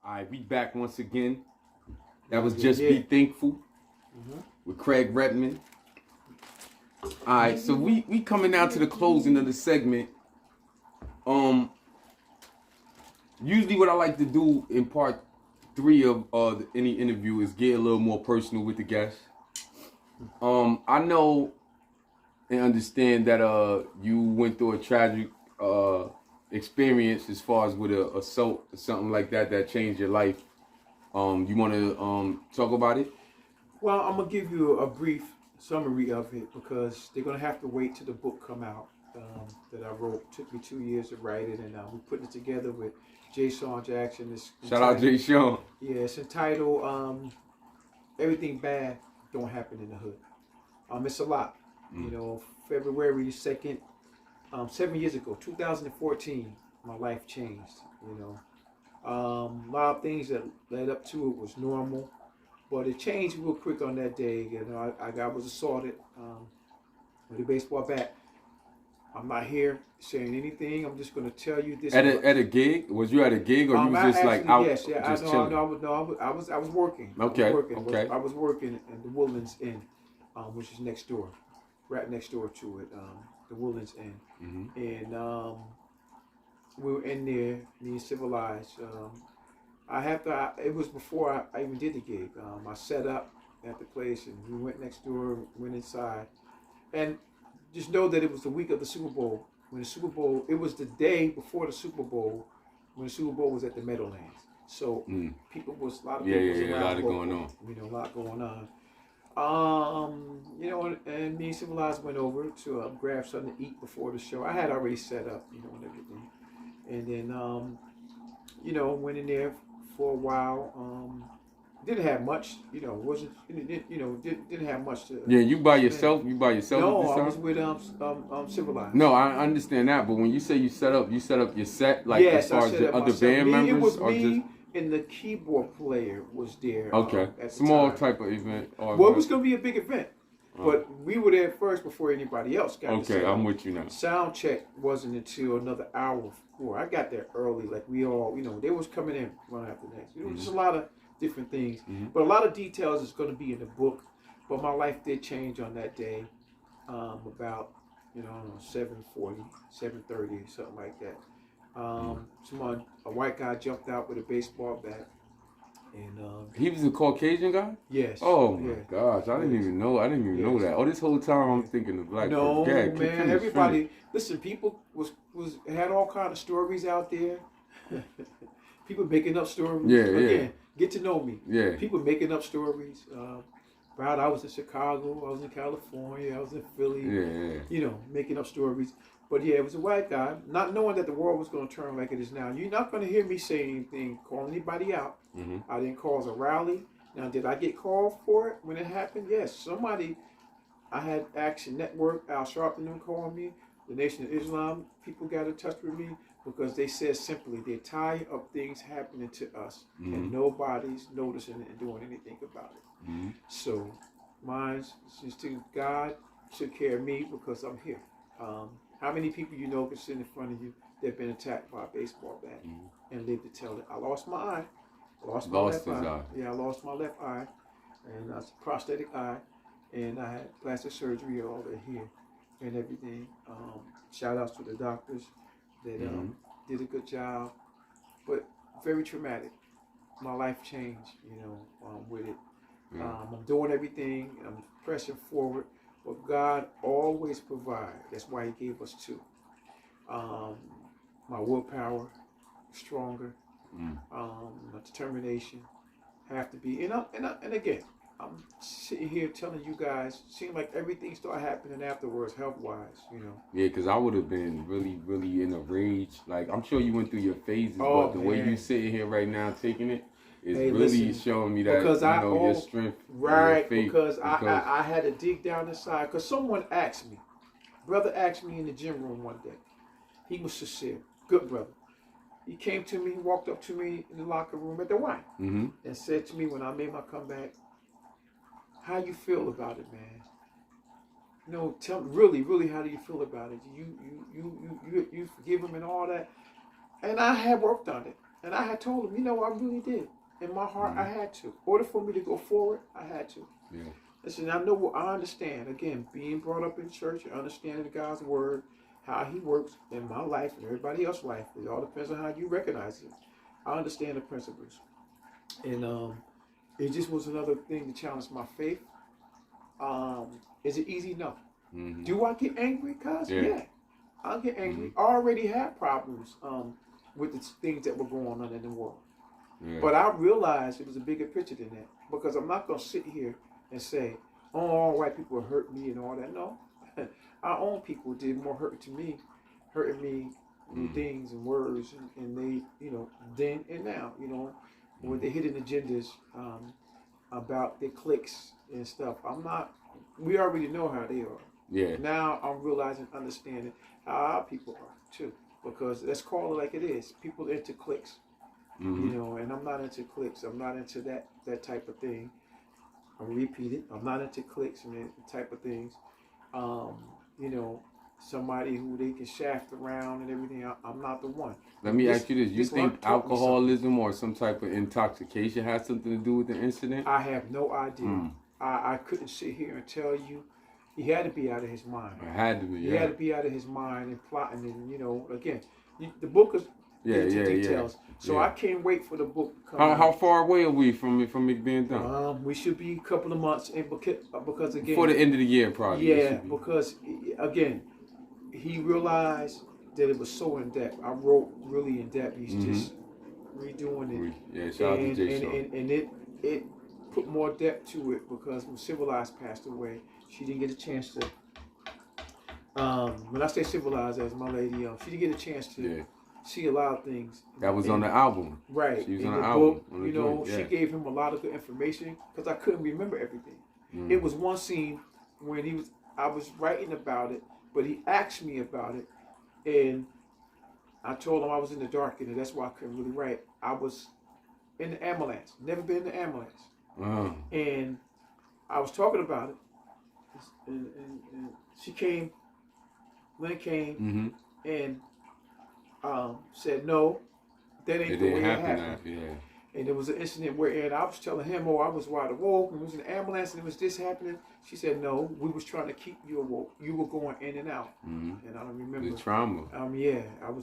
All right, we back once again. That was Just Be Thankful with Craig Redmond. All right, so we coming down to the closing of the segment. Usually what I like to do in part 3 of any interview is get a little more personal with the guest. I know and understand that you went through a tragic experience as far as with a assault or something like that changed your life. You want to talk about it? Well, I'm gonna give you a brief summary of it because they're gonna have to wait till the book come out that I wrote. It took me 2 years to write it, and we put it together with Jay Sean Jackson. Shout out Jay Sean. Yeah, it's entitled "Everything Bad Don't Happen in the Hood." It's a lot. You know, February 2nd, 7 years ago, 2014, my life changed. You know, a lot of things that led up to it was normal, but it changed real quick on that day. You know, I was assaulted with a baseball bat. I'm not here saying anything. I'm just going to tell you this. At a gig? Was you at a gig or you was just actually, like out? Yes, yeah. Just chilling? I was working. Okay. I was working in the Woodlands Inn, which is next door, right next door to it, the Woodlands Inn, and we were in there, being civilized. It was before I even did the gig. I set up at the place, and we went next door, went inside, and just know that it was the week of the Super Bowl. When the Super Bowl, it was the day before the Super Bowl, when the Super Bowl was at the Meadowlands. So people was a lot of people was around. A lot going on. You know, a lot going on. You know, and me and Civilized went over to grab something to eat before the show. I had already set up, you know, and everything. And then, you know, went in there for a while. Didn't have much, you know. Didn't have much to. Yeah, you by yourself. You by yourself. No, at this I time? was with Civilized. No, I understand that, but when you say you set up your set, like yes, as far as the other myself. band members, it was or me just and the keyboard player was there. okay, at small the time. type of event. Or well, it was going to be a big event, but we were there first before anybody else got. Okay, I'm with you now. Sound check wasn't until another hour before. I got there early, like we all, you know, they was coming in one after the next. You know, just a lot of different things, but a lot of details is going to be in the book. But my life did change on that day, about 7:40, 7:30, something like that. A white guy jumped out with a baseball bat, and he was a Caucasian guy. Yes. Oh my gosh, I didn't even know. I didn't even know that. Oh, this whole time I'm thinking of black. No, man, everybody. Listen, people had all kind of stories out there. People making up stories. Yeah. Get to know me. Yeah. People making up stories. I was in Chicago. I was in California. I was in Philly. Yeah. You know, making up stories. But yeah, it was a white guy, not knowing that the world was going to turn like it is now. You're not going to hear me say anything, call anybody out. I didn't cause a rally. Now, did I get called for it when it happened? Yes. Somebody, I had Action Network, Al Sharpton called me. The Nation of Islam people got in touch with me because they said simply they're tired of things happening to us and nobody's noticing it and doing anything about it. So mine, since to God took care of me because I'm here. How many people you know can sit in front of you that have been attacked by a baseball bat and live to tell it? I lost my eye. Lost my left eye. Yeah, I lost my left eye, and that's a prosthetic eye, and I had plastic surgery all in here and everything. Shout outs to the doctors that did a good job, but very traumatic. My life changed, with it. I'm doing everything, I'm pressing forward, but God always provides. That's why He gave us two. My willpower, stronger. My determination have to be. And again, I'm sitting here telling you guys, seems like everything started happening afterwards, health-wise, Yeah, because I would have been really, really in a rage. Like, I'm sure you went through your phases, but the way you sitting here right now taking it is really showing me that, your strength, right, your faith. Because I had to dig down inside. Because someone asked me, brother asked me in the gym room one day. He was sincere, good brother. He came to me, walked up to me in the locker room at the Y, and said to me when I made my comeback, how you feel about it, man? Tell me, really, how do you feel about it? You forgive him and all that? And I had worked on it. And I had told him, you know, I really did. In my heart, I had to. In order for me to go forward, I had to. Yeah. Listen, I understand. Again, being brought up in church, understanding God's word, how He works in my life and everybody else's life. It all depends on how you recognize it. I understand the principles, and it just was another thing to challenge my faith. Is it easy? No. Mm-hmm. Do I get angry? Cause yeah, I get angry. Mm-hmm. I already had problems with the things that were going on in the world. Yeah. But I realized it was a bigger picture than that, because I'm not going to sit here and say, oh, all white people hurt me and all that. No. Our own people did more hurting me with things and words, and they, you know, then and now, you know, with the hidden agendas about their cliques and stuff. We already know how they are. Yeah. Now I'm realizing, understanding how our people are too, because let's call it like it is. People into cliques. Mm-hmm. You know, and I'm not into cliques. I'm not into that type of thing. I'll repeat it. I'm not into cliques and that type of things. You know, somebody who they can shaft around and everything. I'm not the one. Let me ask you this. You think taught me alcoholism or some type of intoxication has something to do with the incident? I have no idea. I couldn't sit here and tell you. He had to be out of his mind. It had to be, He had to be out of his mind and plotting. And, you know, again, the book is into details. So I can't wait for the book to come out. How far away are we from it being done? We should be a couple of months, and because again, before the end of the year, probably. Yeah, because again, he realized that it was so in depth. I wrote really in depth. He's just redoing it. Yeah, shout out to Jay. And it put more depth to it, because when Civilized passed away, she didn't get a chance to. When I say Civilized, as my lady, she didn't get a chance to see a lot of things. That was on the album. Right. She was in on the the album. book, you know, she gave him a lot of good information, because I couldn't remember everything. It was one scene when I was writing about it, but he asked me about it, and I told him I was in the dark, and that's why I couldn't really write. I was in the ambulance. Never been in the ambulance. And I was talking about it, and she came, Lynn came, and said, no, that ain't the way it happened. And there was an incident where I was telling him, I was wide awoke, and it was in the ambulance, and it was this happening. She said, no, we was trying to keep you awoke. You were going in and out. And I don't remember. The trauma.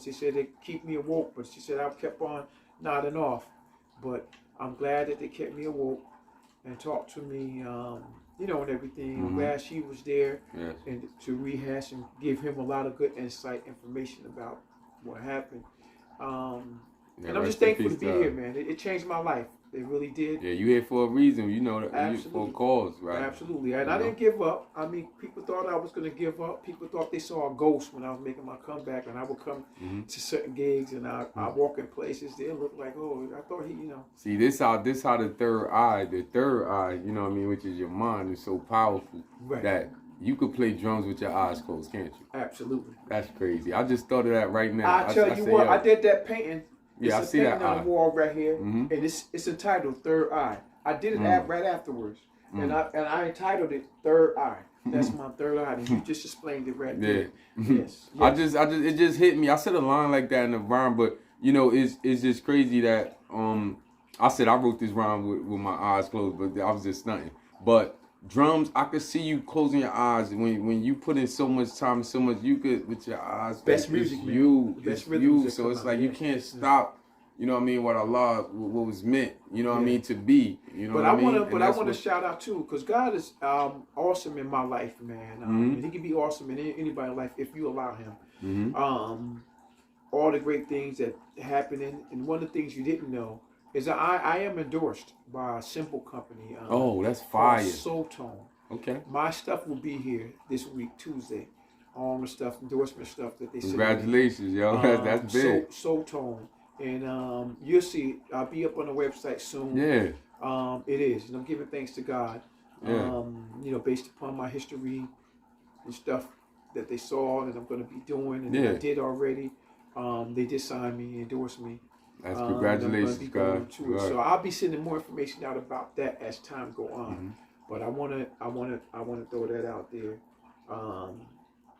She said they keep me awoke, but she said I kept on nodding off. But I'm glad that they kept me awoke and talked to me, you know, and everything. I'm glad she was there and to rehash and give him a lot of good insight, information about what happened. And I'm just thankful to be here, man. It changed my life. It really did. Yeah, you here for a reason. You know that. For a cause, right? Absolutely. And I didn't give up. I mean, people thought I was going to give up. People thought they saw a ghost when I was making my comeback. And I would come to certain gigs, and I walk in places. They look like, I thought he, you know. See, this how the third eye, you know what I mean, which is your mind, is so powerful that you could play drums with your eyes closed, can't you? Absolutely. That's crazy. I just thought of that right now. I tell you what, I did that painting. Yeah, I see that on the wall right here, and it's entitled Third Eye. I did it right afterwards, and I entitled it Third Eye. That's my third eye, and you just explained it right there. Yes. It just hit me. I said a line like that in the rhyme, but you know, it's just crazy that I said I wrote this rhyme with my eyes closed, but I was just stunting. But drums, I could see you closing your eyes when you put in so much time, so much you could with your eyes. Best music, man. It's you. So it's like you can't stop. You know what I mean? What Allah, what was meant. You know what I mean to be. You know what I mean? But I want to shout out too, because God is awesome in my life, man. And He can be awesome in anybody's life if you allow Him. All the great things that happening, and one of the things you didn't know is that I am endorsed by a simple company. That's fire. Soul Tone. Okay. My stuff will be here this week, Tuesday. All the stuff, endorsement stuff that they sent. Congratulations, yo. That's big. Soul Tone. And you'll see, I'll be up on the website soon. Yeah. It is. And I'm giving thanks to God. Yeah. You know, based upon my history and stuff that they saw that I'm going to be doing and I did already. They did sign me, endorse me. That's congratulations, God. So I'll be sending more information out about that as time go on. But I wanna throw that out there.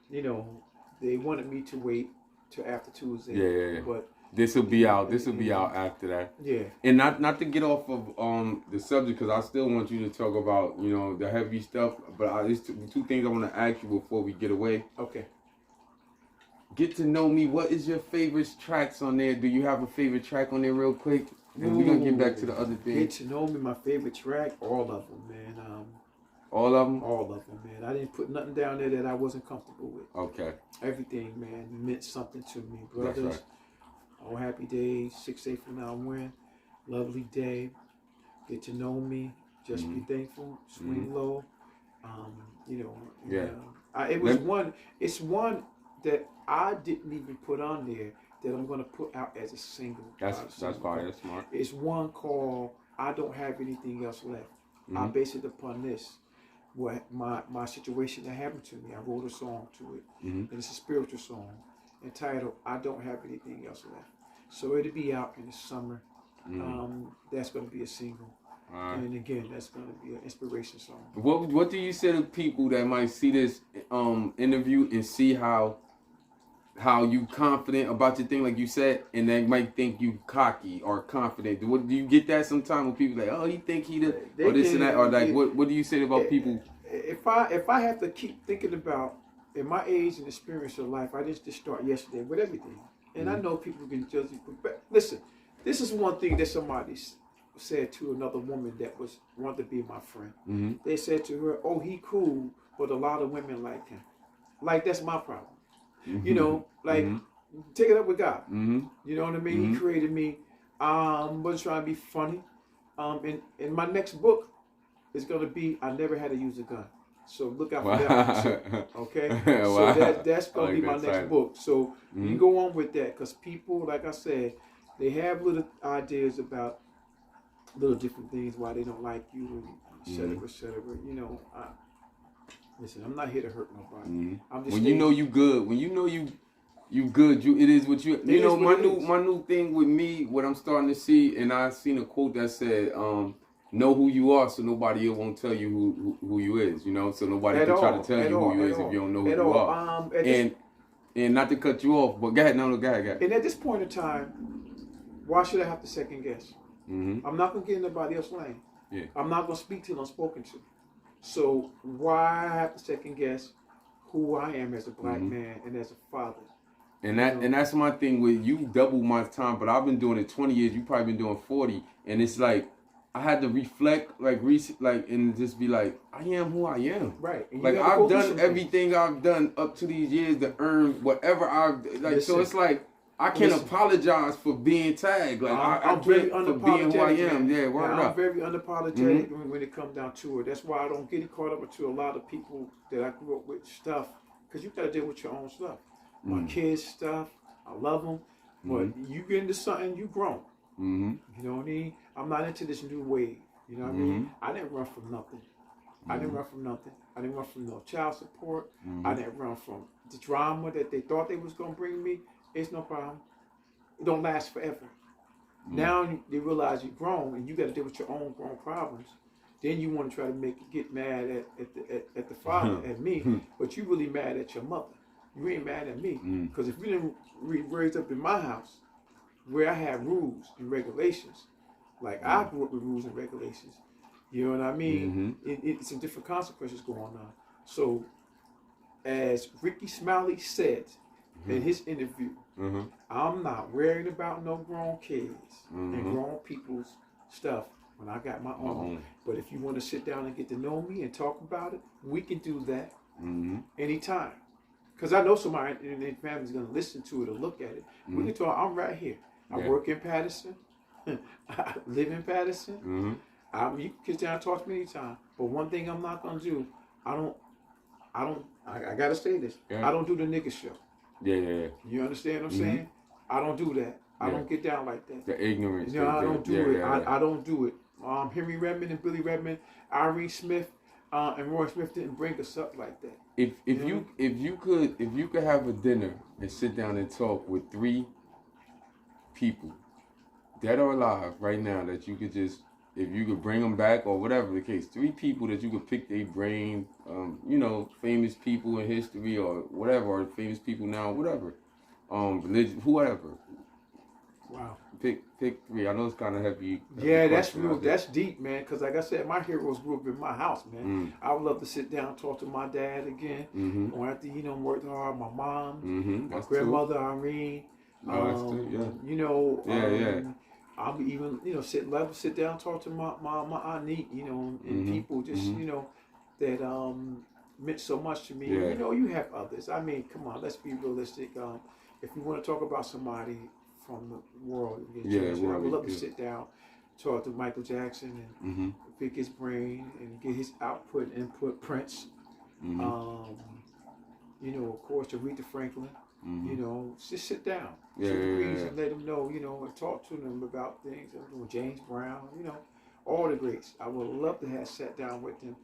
You know, they wanted me to wait till after Tuesday. Yeah. But This will be out. This will be out after that. Yeah. And not to get off of the subject, because I still want you to talk about the heavy stuff. But there's two things I want to ask you before we get away. Okay. Get to know me. What is your favorite tracks on there? Do you have a favorite track on there, real quick? And we're gonna get back to the other thing. Get to know me. My favorite track. All of them, man. All of them. All of them, man. I didn't put nothing down there that I wasn't comfortable with. Okay. Everything, man, meant something to me. Brothers. That's right. All happy days. 6 days from now, when. Lovely day. Get to know me. Just be thankful. Swing low. Yeah. It's one that I didn't even put on there that I'm gonna put out as a single. That's fine. That's smart. It's one called "I Don't Have Anything Else Left." I base it upon this. What my situation that happened to me. I wrote a song to it, and it's a spiritual song entitled "I Don't Have Anything Else Left." So it'll be out in the summer. That's gonna be a single. And again, that's going to be an inspiration song. What do you say to people that might see this interview and see how you confident about your thing, like you said, and they might think you cocky or confident? Do you get that sometimes when people like, oh, he think he did, or this and that, or like, what do you say about people? If I have to keep thinking about in my age and experience of life, I just start yesterday with everything, and I know people can judge you. But listen, this is one thing that somebody said to another woman that wanted to be my friend. They said to her, "Oh, he cool, but a lot of women like him." Like that's my problem. Take it up with God. You know what I mean? He created me. Wasn't trying to be funny. In my next book is gonna be I never had to use a gun. So look out for that. Okay. Wow. So that's gonna be my next book. So you go on with that because people, like I said, they have little ideas about little different things why they don't like you, et cetera, et cetera. Listen, I'm not here to hurt nobody. I'm just when you know you good. When you know you good. It is what you. You know my new thing with me. What I'm starting to see, and I seen a quote that said, "Know who you are, so nobody won't tell you who you is." So nobody can try to tell you who you is if you don't know who you are. And not to cut you off, but go ahead. No, go ahead. And at this point in time, why should I have to second guess? I'm not going to get in nobody else's lane. Yeah. I'm not going to speak till I'm spoken to. So why I have to second guess who I am as a black man and as a father? And that's my thing with you. Double my time, but I've been doing it 20 years. You probably been doing 40, and it's like I had to reflect, and just be like, I am who I am. Right. Like I've done everything I've done up to these years to earn whatever I've like. Listen, so it's like. I can't apologize for being tagged. Like I'm very unapologetic for being who I am. Yeah, I'm very unapologetic when it comes down to it. That's why I don't get caught up into a lot of people that I grew up with stuff. Because you got to deal with your own stuff. My kids' stuff, I love them. But you get into something, you grown. You know what I mean? I'm not into this new wave. You know what I mean? I didn't run from nothing. I didn't run from nothing. I didn't run from no child support. I didn't run from the drama that they thought they was going to bring me. It's no problem. It don't last forever. Now they realize you're grown and you got to deal with your own grown problems. Then you want to try to get mad at the father, at me, but you really mad at your mother. You ain't mad at me. Because if you didn't raised up in my house where I had rules and regulations, like I grew up with rules and regulations, you know what I mean? It's some different consequences going on. So as Ricky Smiley said in his interview, I'm not worrying about no grown kids and grown people's stuff when I got my own. But if you want to sit down and get to know me and talk about it, we can do that anytime. Because I know somebody in their family's going to listen to it or look at it. We can talk. I'm right here. I work in Patterson. I live in Patterson. You can sit down and talk to me anytime. But one thing I'm not going to do, I got to say this. I don't do the nigga show. Yeah. You understand what I'm saying? I don't do that. I don't get down like that. The ignorance. I don't do it. I don't do it. Henry Redmond and Billy Redmond, Irene Smith, and Roy Smith didn't bring us up like that. If you could have a dinner and sit down and talk with 3 people, dead or alive, right now, that you could just, if you could bring them back or whatever the case, 3 people that you could pick their brain, famous people in history or whatever, or famous people now, whatever, religion, whoever. Wow. Pick 3. I know it's kind of heavy. Yeah, that's real. That's deep, man. Because like I said, my heroes grew up in my house, man. I would love to sit down and talk to my dad again. Or after worked hard, my mom, my grandmother Irene. You know, I'll be even sit down and talk to my aunt Neat, and people just that meant so much to me. Yeah. You have others. I mean, come on, let's be realistic. If you want to talk about somebody from the world, I would love to sit down, talk to Michael Jackson and pick his brain and get his input, Prince. Of course, Aretha Franklin. Just sit down, and let them know, and talk to them about things. James Brown, all the greats. I would love to have sat down with them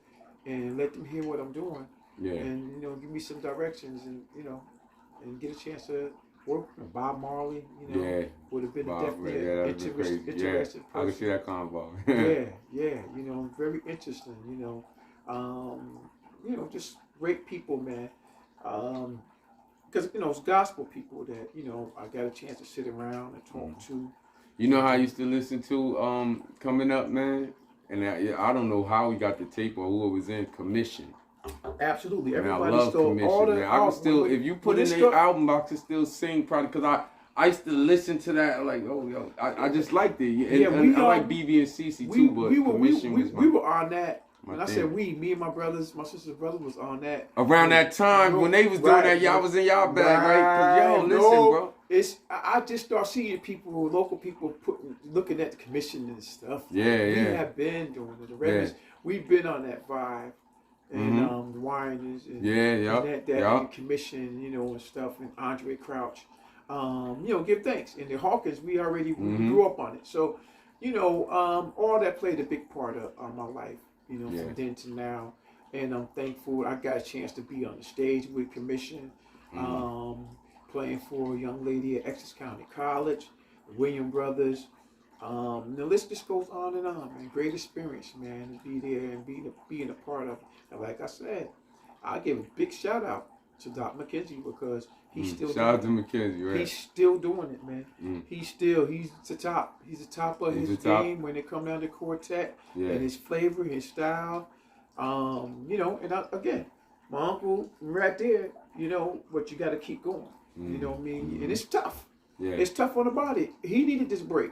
and let them hear what I'm doing. And give me some directions, and get a chance to work with Bob Marley. Would have been definitely interesting person. I can see that combo. Very interesting. Just great people, man. Because it's gospel people that I got a chance to sit around and talk to. You know how I used to listen to coming up, man, and I don't know how we got the tape or who it was in. Commission. Absolutely, everybody stole Commission, all the. Man. I can still, if you put in their album, I can still sing probably because I used to listen to that like I just liked it. And I like BB and CC too, but Commission was we were on that. When I said me and my brothers, my sister's brother was on that. Around that time when they was doing that, y'all was in y'all bag, right? Cause listen, bro. I just start seeing people, local people, looking at the Commission and stuff. We have been doing it. The Redmonds, we've been on that vibe, and the Winans, and that Commission, and stuff, and Andre Crouch. Give thanks. And the Hawkins, we grew up on it. So, all that played a big part of my life. From then to now, and I'm thankful I got a chance to be on the stage with Commission, playing for a young lady at Essex County College, the William Brothers. The list just goes on and on, man. Great experience, man, to be there and being a part of it. And like I said, I give a big shout out to Doc McKenzie because he's still shout out to McKenzie, right? He's still doing it, man. He's the top. He's the top of his game when it comes down to quartet and his flavor, his style. Again, my uncle right there, but you got to keep going. You know what I mean? And it's tough. It's tough on the body. He needed this break.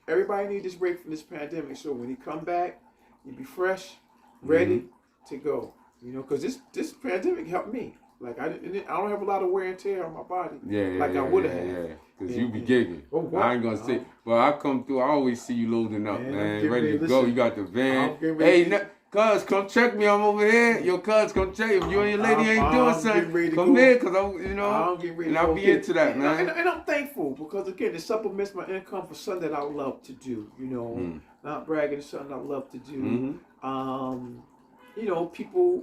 Everybody needed this break from this pandemic. So when he come back, you be fresh, ready to go. Because this pandemic helped me. Like I don't have a lot of wear and tear on my body. I would have had. Because you be gigging. I ain't gonna say, but I come through. I always see you loading up, man. Ready to go. You got the van. Hey, cuz, come check me. I'm over here. Yo, cuz, come check. If you and your lady ain't doing something, come here, cause I'll be into that, man. And I'm thankful because again, it supplements my income for something that I love to do. Not bragging, it's something I love to do. People,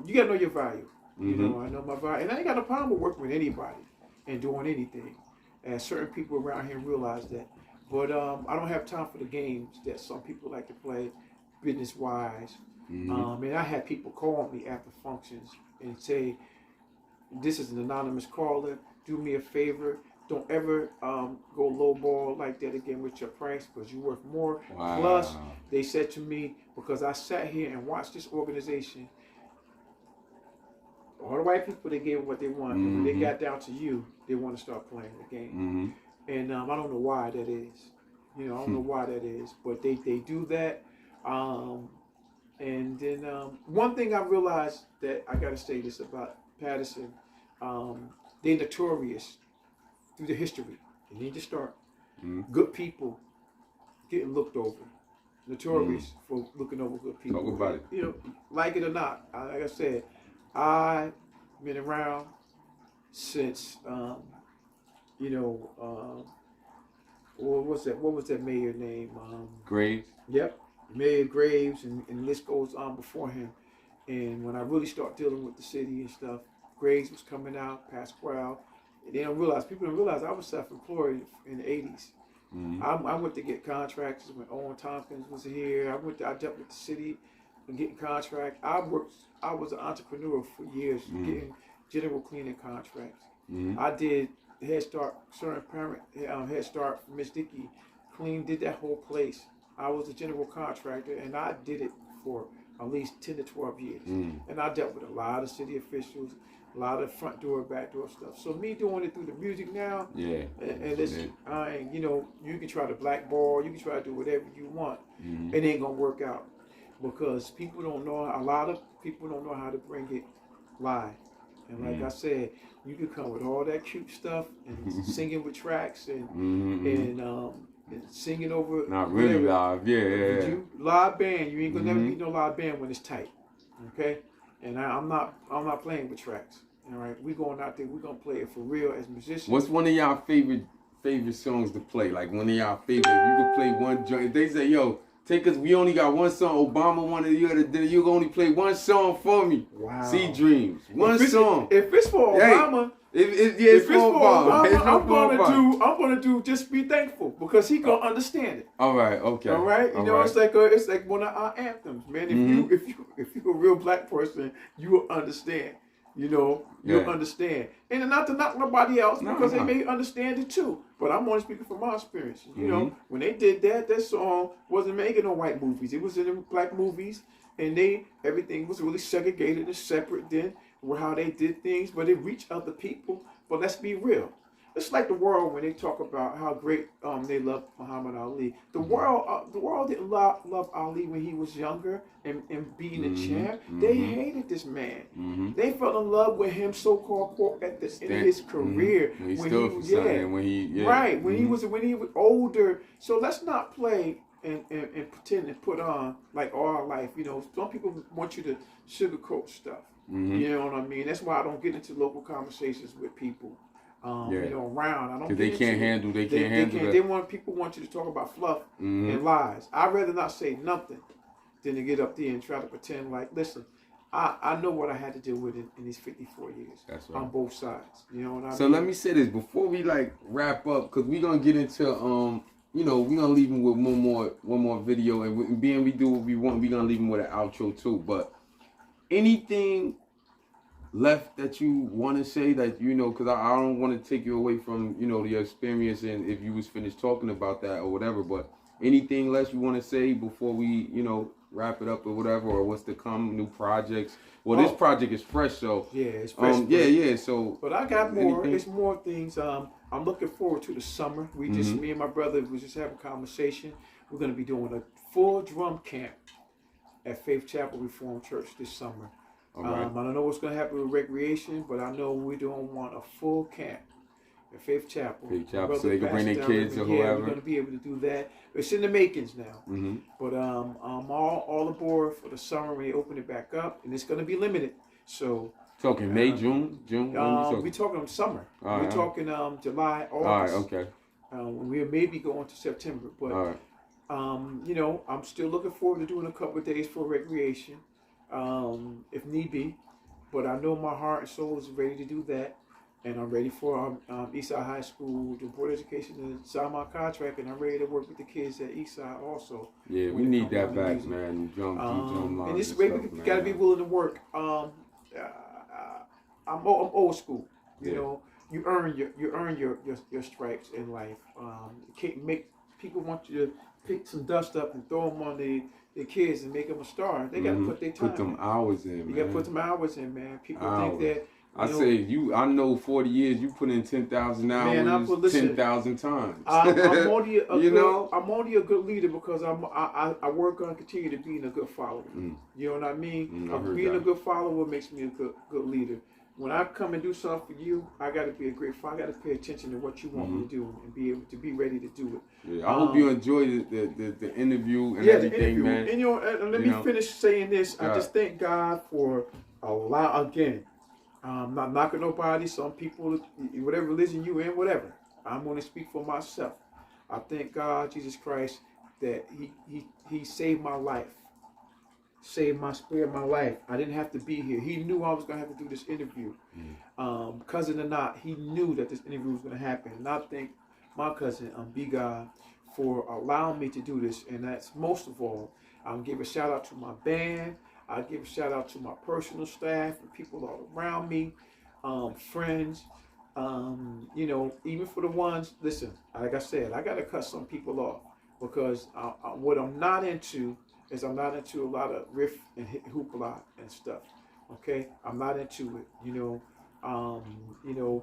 you gotta know your value. I know my value, and I ain't got no problem with working with anybody and doing anything. And certain people around here realize that. But I don't have time for the games that some people like to play, business-wise. And I had people call me after functions and say, "This is an anonymous caller. Do me a favor. Don't ever go lowball like that again with your price because you're worth more." Wow. Plus, they said to me, because I sat here and watched this organization. All the white people, they gave what they want. And when they got down to you, they want to start playing the game. And I don't know why that is. I don't know why that is. But they do that. And then one thing I realized that I got to say this about Patterson. They're notorious through the history. They need to start. Good people getting looked over. Notorious for looking over good people. Talk about it. Like it or not. Like I said, I've been around since, what was that mayor name? Graves. Yep, Mayor Graves, and the list goes on before him. And when I really start dealing with the city and stuff, Graves was coming out, Pasquale. People don't realize I was self-employed in the 80s. I went to get contracts when Owen Tompkins was here. I dealt with the city and getting contracts. I was an entrepreneur for years, getting general cleaning contracts. I did Head Start, certain parent Head Start for Miss Dickey, did that whole place. I was a general contractor, and I did it for at least 10 to 12 years. And I dealt with a lot of city officials, a lot of front door, back door stuff. So me doing it through the music now, and it's, you know, you can try to blackball, you can try to do whatever you want. It ain't gonna work out because people don't know. A lot of people don't know how to bring it live. And like I said, you can come with all that cute stuff and singing with tracks and singing over. Not really live, Live band, you ain't gonna never be no live band when it's tight, okay? And I'm not playing with tracks. All right, we going out there, we gonna play it for real as musicians. What's one of y'all favorite songs to play? Like one of y'all favorite, you could play one joint. If they say, yo, take us, we only got one song. Obama wanted you to do, you only play one song for me. Wow. See Dreams, one song. If it's for Obama. If it's for Obama, I'm gonna do Just Be Thankful because he gonna understand it. All right, okay. All right, you know, it's like one of our anthems, man. If you're a real black person, you will understand. You know, you'll understand, and not to knock nobody else because they may understand it too. But I'm only speaking from my experience. You know, when they did that song wasn't making no white movies. It was in the black movies, and everything was really segregated and separate then. How they did things, but it reached other people. But let's be real. It's like the world when they talk about how great they love Muhammad Ali. The world didn't love Ali when he was younger and being a champ. They hated this man. They fell in love with him, so-called at the end of his career. When he was older. So let's not play and pretend and put on like all our life. You know, some people want you to sugarcoat stuff. You know what I mean? That's why I don't get into local conversations with people. You know, around. I don't. Because they can't handle. They can't handle. People want you to talk about fluff and lies. I'd rather not say nothing than to get up there and try to pretend like, listen, I know what I had to deal with in these 54 years. That's right. On both sides. You know what I mean? So let me say this before we like wrap up, because we're gonna get into you know, we're gonna leave him with one more video, and being we do what we want, we're gonna leave him with an outro too. But anything left that you want to say that, you know, because I don't want to take you away from, you know, your experience and if you was finished talking about that or whatever, but anything less you want to say before we, you know, wrap it up or whatever, or what's to come, new projects? Well, this project is fresh, so yeah, it's fresh. So but I got more. It's more things. I'm looking forward to the summer. We just me and my brother was just having a conversation. We're gonna be doing a full drum camp at Faith Chapel Reformed Church this summer. Right. I don't know what's going to happen with recreation, but I know we don't want a full camp at Faith Chapel. So they can bring their kids or whoever. We're going to be able to do that. It's in the makings now. But I'm all aboard for the summer when they open it back up, and it's going to be limited. So talking May, June. We're talking summer. We're talking July, August. All right, okay. We may be going to September, but you know, I'm still looking forward to doing a couple of days for recreation. If need be, but I know my heart and soul is ready to do that, and I'm ready for Eastside High School, the Board of Education, to sign my contract, and I'm ready to work with the kids at Eastside also. Yeah, we need that back, music. Man. Drum and this way we got to be willing to work. I'm old school, you know. You earn your stripes in life. You can't make people want you to pick some dust up and throw them on the kids and make them a star. They got to put their time. Put them hours in, man. You got to put them hours in, man. People think that. I know 40 years, you put in 10,000 hours 10,000 times. I'm only a good leader because I work on continue to being a good follower. You know what I mean? Being a good follower makes me a good leader. When I come and do something for you, I got to be a great father. I got to pay attention to what you want me to do and be able to be ready to do it. Yeah, I hope you enjoyed the interview and everything, man. And, you know, and let me finish saying this. I just thank God for again, I'm not knocking nobody. Some people, whatever religion you in, whatever. I'm going to speak for myself. I thank God, Jesus Christ, that he saved my life. Saved my spirit, my life. I didn't have to be here. He knew I was going to have to do this interview. Cousin or not, he knew that this interview was going to happen. And I thank my cousin, B God, for allowing me to do this. And that's most of all, I'm give a shout out to my band. I give a shout out to my personal staff and people all around me, friends. You know, even for the ones, listen, like I said, I got to cut some people off because what I'm not into is I'm not into a lot of riff and hoopla and stuff. Okay, I'm not into it. You know,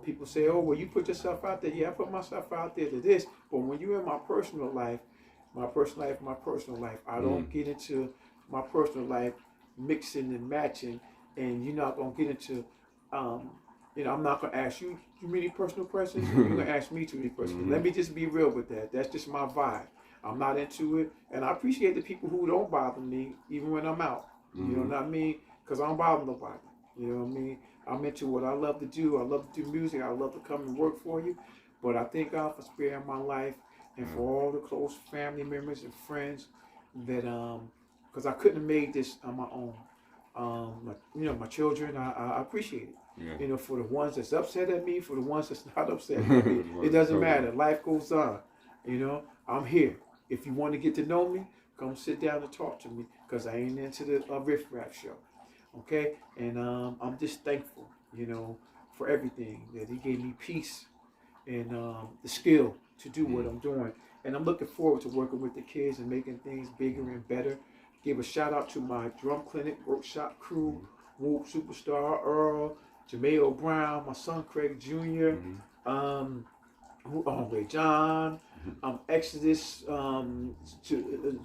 people say, "Oh, well, you put yourself out there." Yeah, I put myself out there to this, but when you're in my personal life, my personal life, I don't get into my personal life mixing and matching, and you're not gonna get into. You know, I'm not gonna ask you too many personal questions. You're gonna ask me too many questions. Let me just be real with that. That's just my vibe. I'm not into it, and I appreciate the people who don't bother me, even when I'm out. You know what I mean? Because I don't bother nobody. You know what I mean? I'm into what I love to do. I love to do music. I love to come and work for you. But I thank God for sparing my life and for all the close family members and friends that because I couldn't have made this on my own. You know, my children, I appreciate it. Yeah. You know, for the ones that's upset at me, for the ones that's not upset at me, it doesn't matter. Life goes on. You know, I'm here. If you want to get to know me, come sit down and talk to me because I ain't into the riff rap show. Okay? And I'm just thankful, you know, for everything that he gave me peace and the skill to do what I'm doing. And I'm looking forward to working with the kids and making things bigger and better. Give a shout out to my drum clinic workshop crew, Whoop Superstar Earl, Jameo Brown, my son Craig Jr., Ray John, Exodus,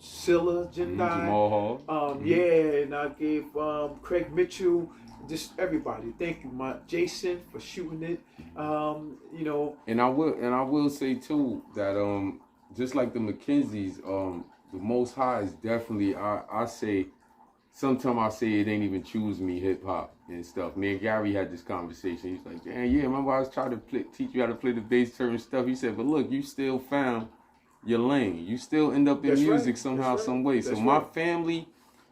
Scylla, Jendai, yeah, and I gave Craig Mitchell, just everybody. Thank you, my Jason, for shooting it. You know, and I will say too that just like the McKenzies, the Most High is definitely I say. Sometimes I say it ain't even choose me hip hop and stuff. Me and Gary had this conversation. He's like, "Damn, yeah, remember I was trying to teach you how to play the bass turn and stuff." He said, "But look, you still found your lane. You still end up in music somehow, some way." So my family,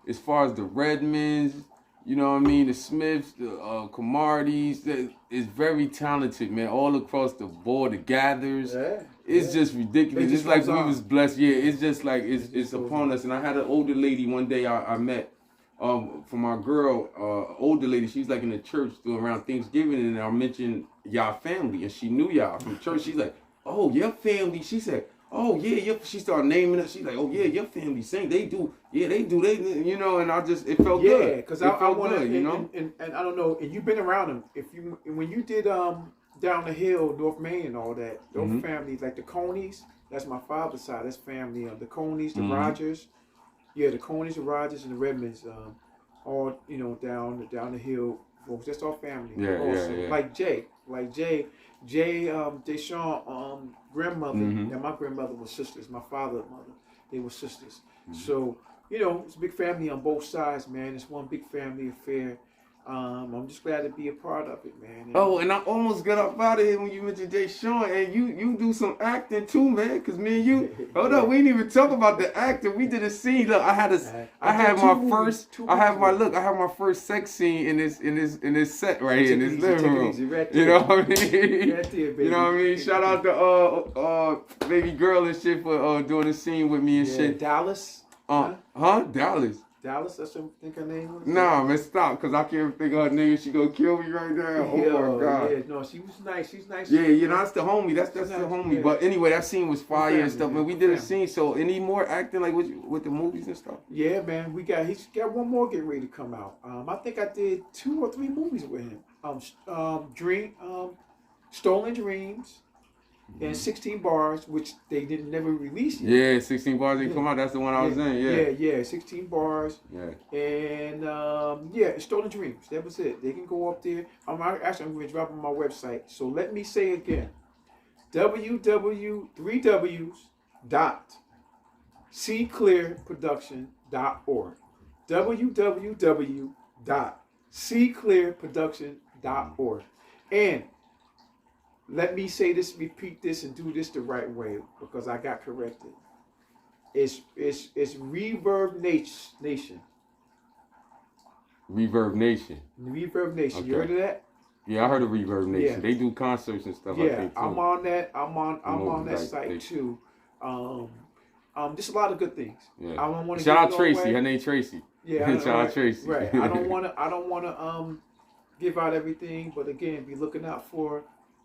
as far as the Redmonds, you know what I mean, the Smiths, the Camardis, is very talented, man. All across the board, the Gathers. Yeah. It's just ridiculous. It's like we was blessed. Yeah, it's just like it's upon us. And I had an older lady one day I met. For my girl, older lady, she's like in the church around Thanksgiving, and I mentioned y'all family, and she knew y'all from church. She's like, "Oh, your family." She said, "Oh yeah." She started naming it. She's like, "Oh yeah, your family sing. They do. Yeah, they do. They, you know." And it felt good. Yeah, because I want to, you know. And I don't know. And you've been around them. When you did down the hill, North Main, and all that, those families like the Coneys. That's my father's side. That's family. The Coneys, the Rogers. Yeah, the Coneys, the Rogers, and the Redmonds, all, you know, down the hill, folks. That's all family. Yeah. Like Jay, Deshaun, grandmother, and my grandmother was sisters. My father's mother, they were sisters. So, you know, it's a big family on both sides, man. It's one big family affair. I'm just glad to be a part of it, man. And I almost got up out of here when you mentioned Jay Sean, and you do some acting too, man. Because me and you, hold up, we didn't even talk about the acting. We did a scene. Look, I had my first sex scene in this set right here in this living room. Right, you know what I mean? Right there, baby. You know what I mean? Shout out to baby girl and shit for doing a scene with me and shit. Dallas. Dallas. Dallas, that's what I think her name was? Nah, man, stop, because I can't think of her name. She gonna kill me right now. Oh, my God. Yeah, no, she was nice. She's nice. Yeah, you know, that's the homie. That's the homie. Yeah. But anyway, that scene was fire and stuff, man. We did a scene, so any more acting, like, with the movies and stuff? Yeah, man, he's got one more getting ready to come out. I think I did 2 or 3 movies with him. Stolen Dreams, and 16 Bars, which they didn't never release yet. Yeah, 16 Bars didn't come out. That's the one I was in. Yeah, 16 Bars. Yeah. And Stolen Dreams. That was it. They can go up there. I'm going to drop on my website. So let me say again, www.cclearproduction.org. www.cclearproduction.org. And let me say this, repeat this, and do this the right way because I got corrected. It's Reverb Nation. Reverb Nation. Reverb Nation. Okay. You heard of that? Yeah, I heard of Reverb Nation. Yeah. They do concerts and stuff. Yeah, I think, too. I'm on that. I'm on that site too. Just a lot of good things. Yeah. I don't want to shout out Tracy. Her name Tracy. Yeah. Shout out Tracy. Right. I don't want to give out everything, but again, be looking out for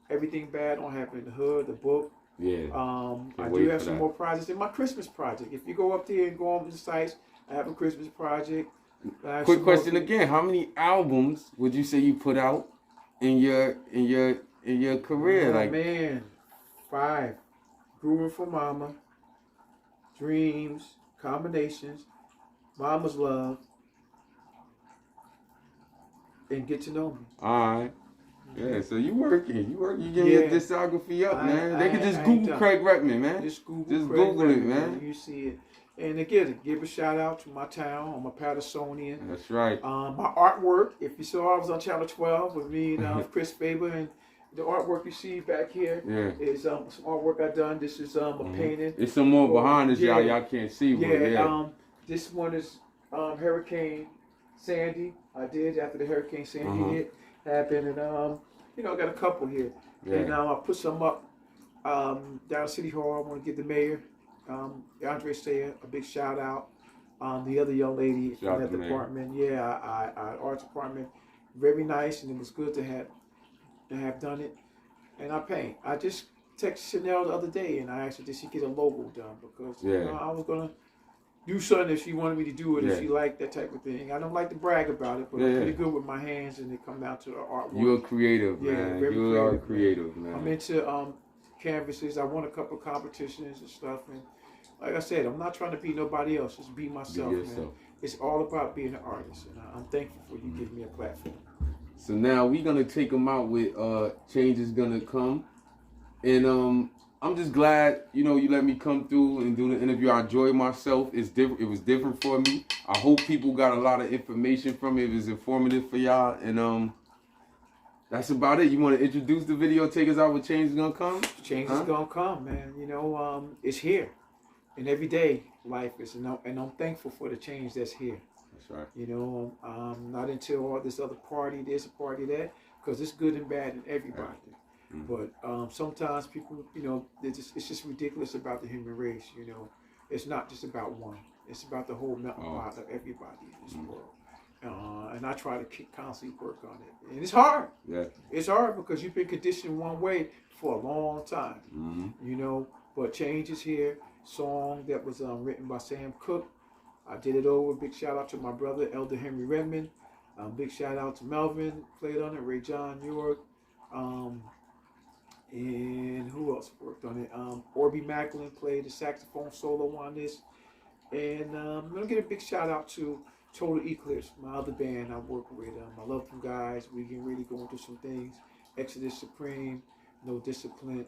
Everything Bad don't happen in the hood. The book. Yeah. I do have some more projects in my Christmas project. If you go up there and go on the sites, I have a Christmas project. Quick question again: how many albums would you say you put out in your career? Oh man, 5. Grooving for Mama, Dreams, Combinations, Mama's Love, and Get to Know Me. All right. Yeah, so you working. You getting your discography up, man. They can just Google Craig Redmond, man. Just Google Redmond, it, man. You see it. And again, give a shout out to my town. I'm a Pattersonian. That's right. My artwork, if you saw, I was on Channel 12 with me and Chris Faber, and the artwork you see back here is some artwork I done. This is a painting. There's some more behind us, y'all can't see. This one is Hurricane Sandy. I did after the Hurricane Sandy happened, and I got a couple here. And I put some up down at City Hall. I want to give the mayor, Andre Sayer, a big shout out. The other young lady from that department, our arts department, very nice, and it was good to have done it. And I paint. I just texted Chanel the other day, and I asked her, did she get a logo done? Because I was gonna do something if she wanted me to do it, if she liked that type of thing. I don't like to brag about it, but I'm pretty good with my hands, and they come down to the artwork. You're creative, man. You are creative, man. I'm into canvases. I won a couple competitions and stuff, and like I said, I'm not trying to be nobody else. Just be myself, man. It's all about being an artist, and I'm thankful for you giving me a platform. So now we're gonna take them out with Change Is Gonna Come, and I'm just glad you let me come through and do the interview. I enjoyed myself. It's different. It was different for me. I hope people got a lot of information from it. It was informative for y'all, and that's about it. You want to introduce the video? Take us out with Change Is Gonna Come. Change is gonna come, man. It's here, and every day life is, and I'm thankful for the change that's here. That's right. Not into all this other party, this party, that, because it's good and bad in everybody. But sometimes people, it's just ridiculous about the human race. It's not just about one. It's about the whole melting pot of everybody in this world. And I try to constantly work on it. And it's hard. Yeah. It's hard because you've been conditioned one way for a long time. But change is here. Song that was written by Sam Cooke. I did it over. Big shout out to my brother, Elder Henry Redmond. Big shout out to Melvin, played on it. Ray John York. And who else worked on it? Orby Macklin played the saxophone solo on this. And I'm going to give a big shout out to Total Eclipse, my other band I work with. I love them guys. We can really go into some things. Exodus Supreme, No Discipline,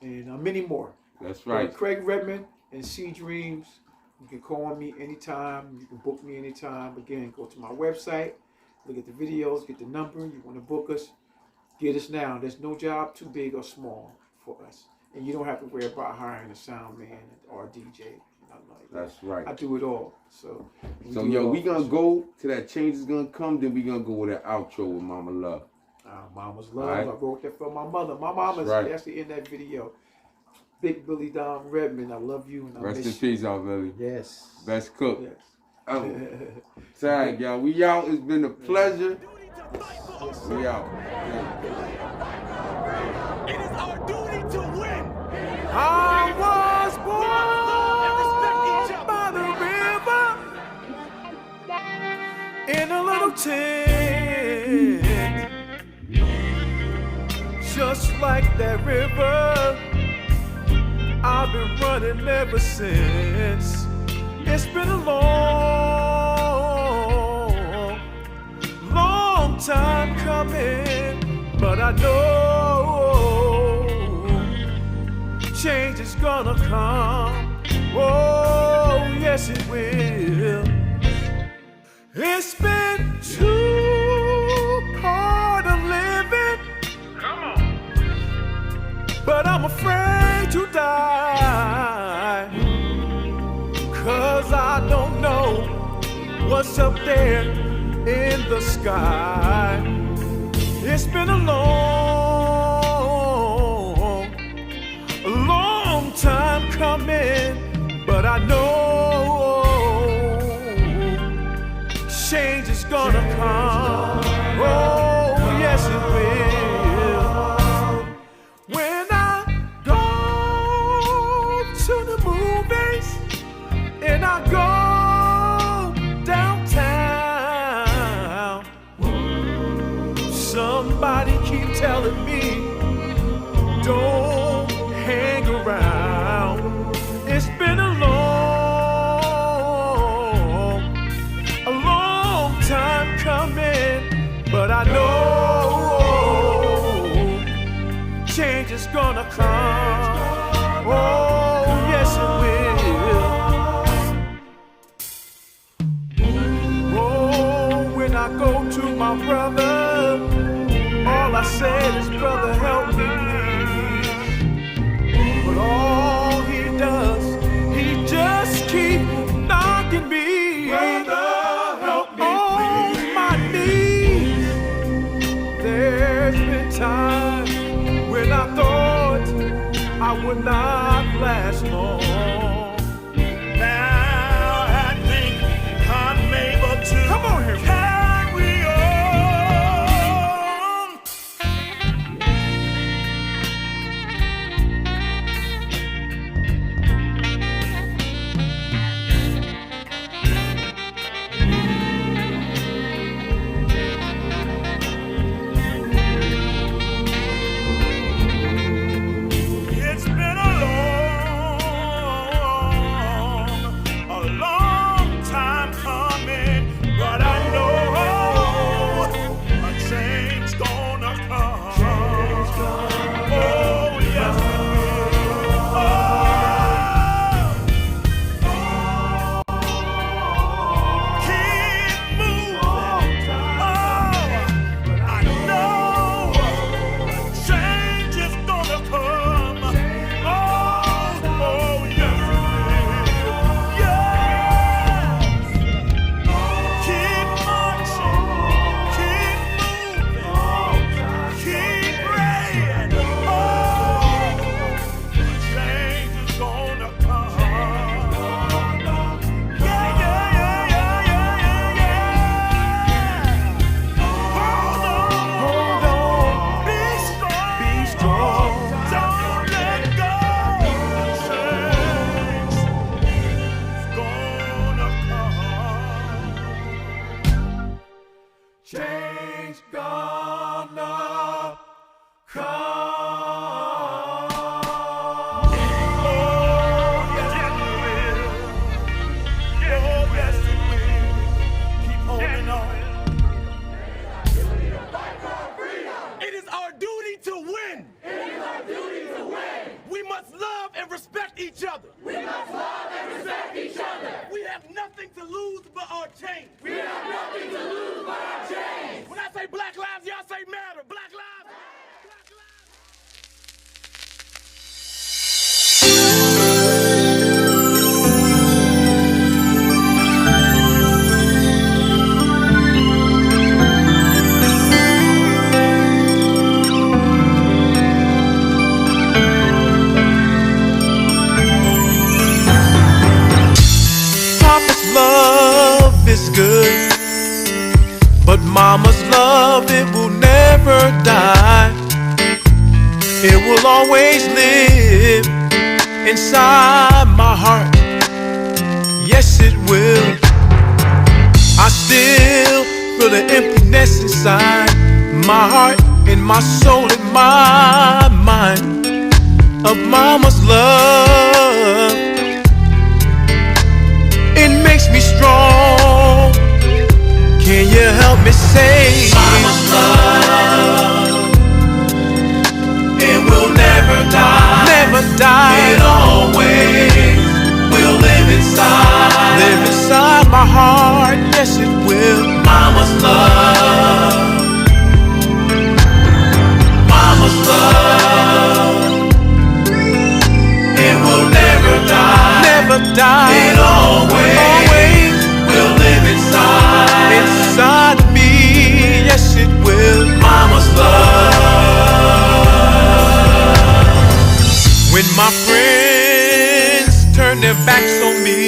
and many more. That's right. Craig Redmond and Sea Dreams. You can call me anytime. You can book me anytime. Again, go to my website, look at the videos, get the number. You want to book us, get us now. There's no job too big or small for us. And you don't have to worry about hiring a sound man or a DJ. That's right. I do it all. So we gonna go to that Change Is Gonna Come, then we gonna go with an outro with Mama Love. Mama's Love. Right. I wrote that for my mother. My mama's actually in that video. Big Billy Don Redmond, I love you and I Rest miss in peace, out, Billy. Yes. Best cook. Yes. Oh. Tag, y'all. We out. It's been a pleasure. Yes. We out. It is our duty to win. I was born by the river in a little tent, just like that river. I've been running ever since. It's been a long time coming, but I know change is gonna come. Oh, yes it will. It's been too hard of living. Come on. But I'm afraid to die, 'cause I don't know what's up there in the sky. It's been a long time coming, but I know change is gonna come. Oh, yes it will. telling me don't hang around. It's been a long time coming, but I know change is gonna come. Oh, yes it will. Oh, when I go to my brother, all I said is, brother, help me please. But all he does, he just keep knocking me. Brother, help me please. On my knees. There's been times when I thought I would not last long. Now I think I'm able to. Come on here. Carry on. It's been a long time coming, but I know a change gonna come. Oh, yes, it will. Keep moving. I know change is gonna come. Oh, yes, it will. Yes. Keep marching, keep moving, keep praying. Oh, change is gonna come. Yeah, yeah, yeah, yeah, yeah, yeah. Hold on, be strong, don't let go. Change is gonna come. Change gonna come. Oh, yes it will. Oh, yes it will. Keep holding on. It is our duty to win. It is our duty to win. We must love and respect each other. We must love and respect each other. We have nothing to lose but our change. We have nothing to lose but our change. When I say black lives, y'all say matter. Black lives. Black lives. Papa's love is good, but Mama's love, it will never die. It will always live inside my heart. Yes, it will. I still feel the emptiness inside my heart, in my soul, in my mind, of Mama's love. It makes me strong. Can you help me say Mama's love? It will never die. Never die. It always will live inside. Live inside my heart. Yes, it will. Mama's love. Mama's love. It will never die. Never die. It always will live inside. Inside me. Yes, it will. Mama's love. When my friends turn their backs on me,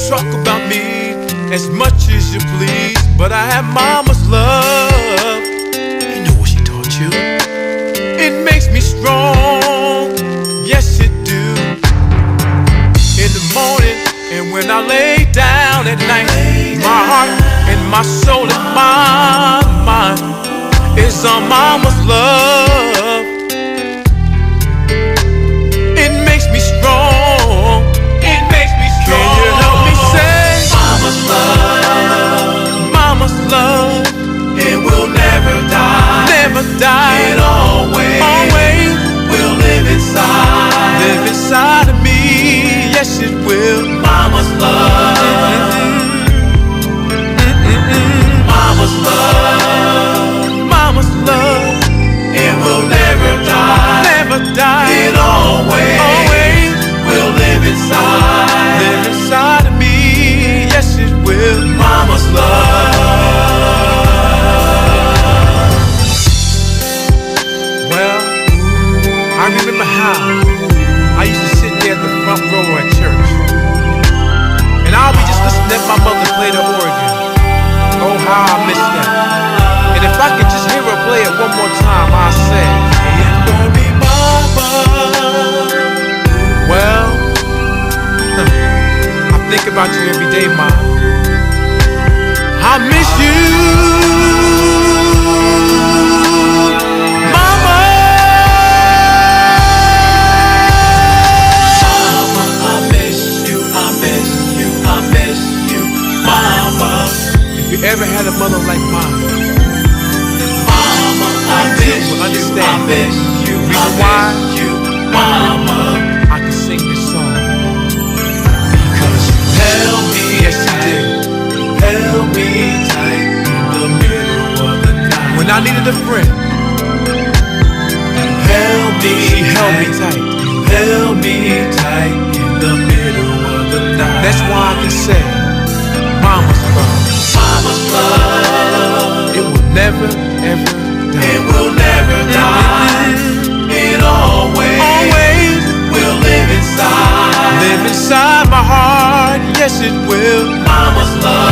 talk about me as much as you please, but I have Mama's love. You know what she taught you. It makes me strong. Yes, it do. In the morning and when I lay down at night, my heart and my soul and my mind It's our mama's love. It makes me strong. It makes me strong. Can you help me say mama's love? Mama's love. It will never die. Never die. It always will live inside. Live inside of me. Yes, it will. Mama's love. Mama's love. Mama's love. It will never die. Never die. It always will live inside. Live inside of me. Yes, it will. Mama's love. Well, I remember how I used to sit there at the front row at church, and I'll be just listening to my mother play the organ. Oh, how I miss that. And if I could just hear her play it one more time, I say, baby mama. Well, I think about you every day, Mom. I miss you, Mama. Mama, I miss you, I miss you, I miss you, Mama. If you ever had a mother like mine, Mama, I miss you, understand. I miss you, reason why you, Mama, I can sing this song because you held me, yes you did. Held me tight in the middle of the night. When I needed a friend, held me, she held me tight. Held me tight in the middle of the night. That's why I can say, Mama's love. Mama's love. It will never, ever die. It will never die. It always will live inside. Live inside my heart. Yes, it will. Mama's love.